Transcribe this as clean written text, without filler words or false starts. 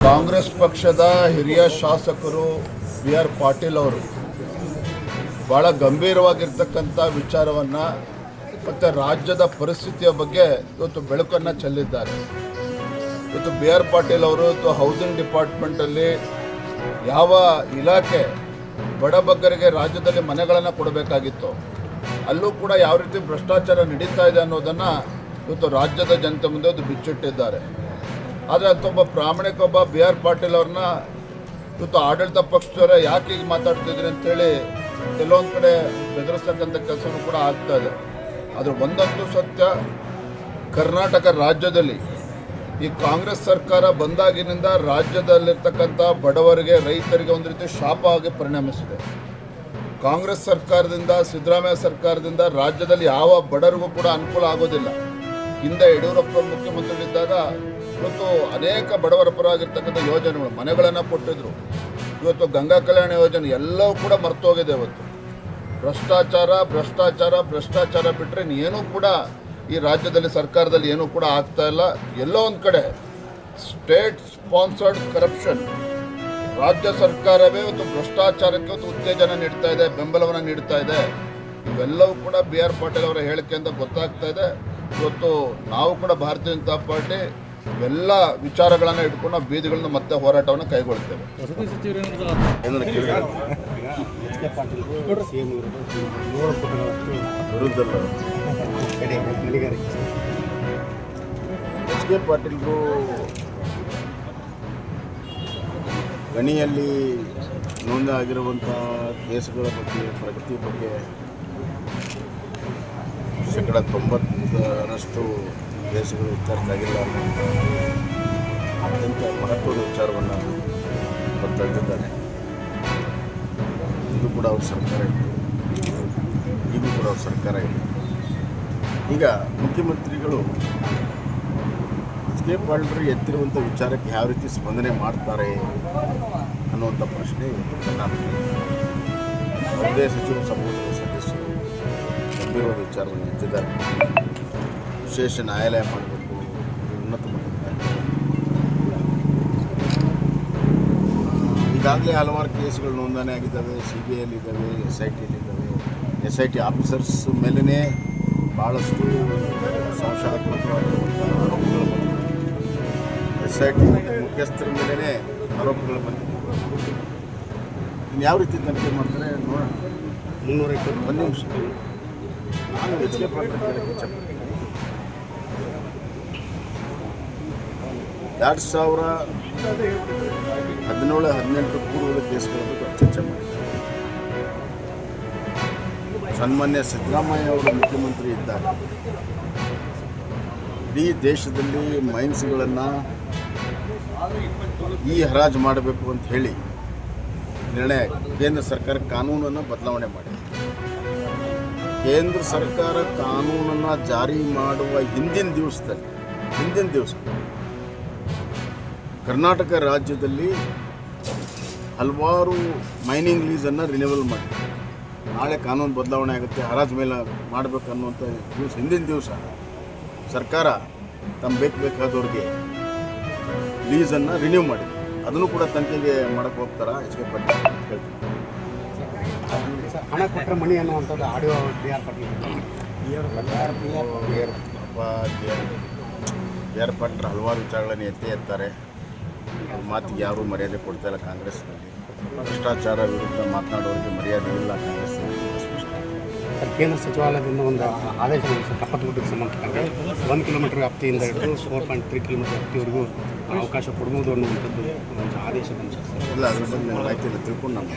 ಕಾಂಗ್ರೆಸ್ ಪಕ್ಷದ ಹಿರಿಯ ಶಾಸಕರು ಬಿ ಆರ್ ಪಾಟೀಲ್ ಅವರು ಭಾಳ ಗಂಭೀರವಾಗಿರ್ತಕ್ಕಂಥ ವಿಚಾರವನ್ನು ಮತ್ತು ರಾಜ್ಯದ ಪರಿಸ್ಥಿತಿಯ ಬಗ್ಗೆ ಇವತ್ತು ಬೆಳಕನ್ನು ಚೆಲ್ಲಿದ್ದಾರೆ. ಇವತ್ತು ಬಿ ಆರ್ ಪಾಟೀಲ್ ಅವರು ಇವತ್ತು ಹೌಸಿಂಗ್ ಡಿಪಾರ್ಟ್ಮೆಂಟಲ್ಲಿ ಯಾವ ಇಲಾಖೆ ಬಡಬಗ್ಗರಿಗೆ ರಾಜ್ಯದಲ್ಲಿ ಮನೆಗಳನ್ನು ಕೊಡಬೇಕಾಗಿತ್ತು, ಅಲ್ಲೂ ಕೂಡ ಯಾವ ರೀತಿ ಭ್ರಷ್ಟಾಚಾರ ನಡೀತಾ ಇದೆ ಅನ್ನೋದನ್ನು ಇವತ್ತು ರಾಜ್ಯದ ಜನತೆ ಮುಂದೆ ಅದು ಬಿಚ್ಚಿಟ್ಟಿದ್ದಾರೆ. ಆದರೆ ಅಂಥೊಬ್ಬ ಪ್ರಾಮಾಣಿಕ ಬಿ ಆರ್ ಪಾಟೀಲ್ ಅವ್ರನ್ನ ಇವತ್ತು ಆಡಳಿತ ಪಕ್ಷದವರೇ ಯಾಕೆ ಈಗ ಮಾತಾಡ್ತಿದ್ರಿ ಅಂತೇಳಿ ಕೆಲವೊಂದು ಕಡೆ ಬೆದರಿಸ್ತಕ್ಕಂಥ ಕೆಲಸನೂ ಕೂಡ ಆಗ್ತಾ ಇದೆ. ಆದರೆ ಒಂದಂತೂ ಸತ್ಯ, ಕರ್ನಾಟಕ ರಾಜ್ಯದಲ್ಲಿ ಈ ಕಾಂಗ್ರೆಸ್ ಸರ್ಕಾರ ಬಂದಾಗಿನಿಂದ ರಾಜ್ಯದಲ್ಲಿರ್ತಕ್ಕಂಥ ಬಡವರಿಗೆ, ರೈತರಿಗೆ ಒಂದು ರೀತಿ ಶಾಪ ಆಗಿ ಪರಿಣಮಿಸಿದೆ. ಕಾಂಗ್ರೆಸ್ ಸರ್ಕಾರದಿಂದ, ಸಿದ್ದರಾಮಯ್ಯ ಸರ್ಕಾರದಿಂದ ರಾಜ್ಯದಲ್ಲಿ ಯಾವ ಬಡವರಿಗೂ ಕೂಡ ಅನುಕೂಲ ಆಗೋದಿಲ್ಲ. ಹಿಂದೆ ಯಡಿಯೂರಪ್ಪ ಮುಖ್ಯಮಂತ್ರಿಗಳಿದ್ದಾಗ ಇವತ್ತು ಅನೇಕ ಬಡವರ ಪರವಾಗಿರ್ತಕ್ಕಂಥ ಯೋಜನೆಗಳು, ಮನೆಗಳನ್ನು ಕೊಟ್ಟಿದ್ರು. ಇವತ್ತು ಗಂಗಾ ಕಲ್ಯಾಣ ಯೋಜನೆ ಎಲ್ಲವೂ ಕೂಡ ಮರ್ತೋಗಿದೆ. ಇವತ್ತು ಭ್ರಷ್ಟಾಚಾರ ಭ್ರಷ್ಟಾಚಾರ ಭ್ರಷ್ಟಾಚಾರ ಬಿಟ್ಟರೆ ಏನೂ ಕೂಡ ಈ ರಾಜ್ಯದಲ್ಲಿ ಸರ್ಕಾರದಲ್ಲಿ ಏನೂ ಕೂಡ ಆಗ್ತಾ ಇಲ್ಲ. ಎಲ್ಲೋ ಒಂದು ಕಡೆ ಸ್ಟೇಟ್ ಸ್ಪಾನ್ಸರ್ಡ್ ಕರಪ್ಷನ್, ರಾಜ್ಯ ಸರ್ಕಾರವೇ ಇವತ್ತು ಭ್ರಷ್ಟಾಚಾರಕ್ಕೆ ಇವತ್ತು ಉತ್ತೇಜನ ನೀಡ್ತಾ ಇದೆ, ಬೆಂಬಲವನ್ನು ನೀಡ್ತಾ ಇದೆ. ಇವೆಲ್ಲವೂ ಕೂಡ ಬಿ ಆರ್ ಪಾಟೀಲ್ ಅವರ ಹೇಳಿಕೆಯಿಂದ ಗೊತ್ತಾಗ್ತಾ ಇದೆ. ಇವತ್ತು ನಾವು ಕೂಡ ಭಾರತೀಯ ಜನತಾ ಪಾರ್ಟಿ ಎಲ್ಲ ವಿಚಾರಗಳನ್ನು ಇಟ್ಕೊಂಡು ನಾವು ಬೀದಿಗಳಿಂದ ಮತ್ತೆ ಹೋರಾಟವನ್ನು ಕೈಗೊಳ್ತೇವೆ. ಎಚ್ ಕೆ ಪಾಟೀಲ್ರು ಗಣಿಯಲ್ಲಿ ನೋಂದಾಗಿರುವಂಥ ಕೇಸುಗಳ ಬಗ್ಗೆ, ಪ್ರಗತಿ ಬಗ್ಗೆ 90% ಕೇಸುಗಳು ಇತ್ಯರ್ಥ ಆಗಿಲ್ಲ ಅನ್ನುವಂಥ ಅತ್ಯಂತ ಮಹತ್ವದ ವಿಚಾರವನ್ನು ತಂದಿದ್ದಾರೆ. ಇದು ಕೂಡ ಅವ್ರ ಸರ್ಕಾರ ಇತ್ತು, ಈಗೂ ಕೂಡ ಅವ್ರ ಸರ್ಕಾರ ಇದೆ. ಈಗ ಮುಖ್ಯಮಂತ್ರಿಗಳು ಎಚ್ ಕೆ ಪಾಟೀಲ್ರು ಎತ್ತಿರುವಂಥ ವಿಚಾರಕ್ಕೆ ಯಾವ ರೀತಿ ಸ್ಪಂದನೆ ಮಾಡ್ತಾರೆ ಅನ್ನುವಂಥ ಪ್ರಶ್ನೆ ಕರ್ನಾಟಕದಲ್ಲಿ ಯಾವುದೇ ಸಚಿವ ಸಂಪುಟದ ಸದಸ್ಯರು ಗಂಭೀರವಾದ ವಿಚಾರವನ್ನು ಎತ್ತಿದ್ದಾರೆ. ವಿಶೇಷ ನ್ಯಾಯಾಲಯ ಮಾಡಬೇಕು, ಉನ್ನತ ಮಟ್ಟದ ಈಗಾಗಲೇ ಹಲವಾರು ಕೇಸುಗಳು ನೋಂದಣಿ ಆಗಿದ್ದಾವೆ. CBIಯಲ್ಲಿದ್ದಾವೆ, SITಯಲ್ಲಿದ್ದಾವೆ. SIT ಆಫೀಸರ್ಸ್ ಮೇಲೇ ಭಾಳಷ್ಟು ಸಂಶಯಾತ್ಮಕವಾಗಿರುವಂಥ ಆರೋಪಗಳು ಬಂದಿವೆ. SIT ಮುಖ್ಯಸ್ಥರ ಮೇಲೇ ಆರೋಪಗಳು ಬಂದಿವೆ. ಇನ್ನು ಯಾವ ರೀತಿ ತನಿಖೆ ಮಾಡ್ತಾರೆ ನೋಡೋಣ. 321 ನಿಮಿಷ ನಾನು ಎಚ್ ಕೆ ಪಾಟೀಲ್ ಕೇಳಕ್ಕೆ ಇಚ್ಛಪಡ್ತೀನಿ. 2017-18 ಪೂರ್ವದ ಕೇಸ್ಗಳ ಬಗ್ಗೆ ಚರ್ಚೆ ಮಾಡಿದ್ದಾರೆ. ಸನ್ಮಾನ್ಯ ಸಿದ್ದರಾಮಯ್ಯ ಅವರು ಮುಖ್ಯಮಂತ್ರಿ ಇದ್ದಾಗ ಇಡೀ ದೇಶದಲ್ಲಿ ಮೈನ್ಸ್ಗಳನ್ನು ಈ ಹರಾಜು ಮಾಡಬೇಕು ಅಂತ ಹೇಳಿ ನಿರ್ಣಯ, ಕೇಂದ್ರ ಸರ್ಕಾರ ಕಾನೂನನ್ನು ಬದಲಾವಣೆ ಮಾಡಿದೆ. ಕೇಂದ್ರ ಸರ್ಕಾರ ಕಾನೂನನ್ನು ಜಾರಿ ಮಾಡುವ ಹಿಂದಿನ ದಿವಸ ಕರ್ನಾಟಕ ರಾಜ್ಯದಲ್ಲಿ ಹಲವಾರು ಮೈನಿಂಗ್ ಲೀಸನ್ನು ರಿನ್ಯೂವಲ್ ಮಾಡಿ, ನಾಳೆ ಕಾನೂನು ಬದಲಾವಣೆ ಆಗುತ್ತೆ, ಹರಾಜು ಮೇಲೆ ಮಾಡಬೇಕನ್ನುವಂಥ ಹಿಂದಿನ ದಿವಸ ಸರ್ಕಾರ ತಮ್ಮ ಬೇಕಾದವ್ರಿಗೆ ಲೀಸನ್ನು ರಿನ್ಯೂ ಮಾಡಿದೆ. ಅದನ್ನು ಕೂಡ ತನಿಖೆಗೆ ಮಾಡಕ್ಕೆ ಹೋಗ್ತಾರಾ ಎಚ್ ಕೆ ಪಾಟೀಲ್ ಹೇಳ್ತೀನಿ. ಹಣ ಕೊಟ್ಟರೆ ಮಣಿ ಅನ್ನುವಂಥದ್ದು ಆಡಿಯೋ ಬಿ ಆರ್ ಪಾಟೀಲ್ ಹಲವಾರು ವಿಚಾರಗಳನ್ನು ಎತ್ತಾರೆ. ಅವ್ರ ಮಾತಿಗೆ ಯಾರೂ ಮರ್ಯಾದೆ ಕೊಡ್ತಾ ಇಲ್ಲ. ಕಾಂಗ್ರೆಸ್ನಲ್ಲಿ ಭ್ರಷ್ಟಾಚಾರ ವಿರುದ್ಧ ಮಾತನಾಡೋರಿಗೆ ಮರ್ಯಾದೆ ಇಲ್ಲ ಕಾಂಗ್ರೆಸ್ನಲ್ಲಿ. ಕೇಂದ್ರ ಸಚಿವಾಲಯದಿಂದ ಒಂದು ಆದೇಶ ಕಪ್ಪತ್ತಗುಡ್ಡಕ್ಕೆ ಸಂಬಂಧಪಟ್ಟಂತೆ 1 ಕಿಲೋಮೀಟರ್ ವ್ಯಾಪ್ತಿಯಿಂದ ಹಿಡಿದು 4.3 ಕಿಲೋಮೀಟರ್ ವ್ಯಾಪ್ತಿವರೆಗೂ ಅವಕಾಶ ಕೊಡ್ಬೋದು ಅನ್ನುವಂಥದ್ದು ಒಂದು ಆದೇಶ ಬಂದಿದೆ. ಇಲ್ಲ, ಅದ್ರ ಬಗ್ಗೆ ಮಾಹಿತಿ ಇಲ್ಲ, ತಿಳ್ಕೊಂಡು ನಾನು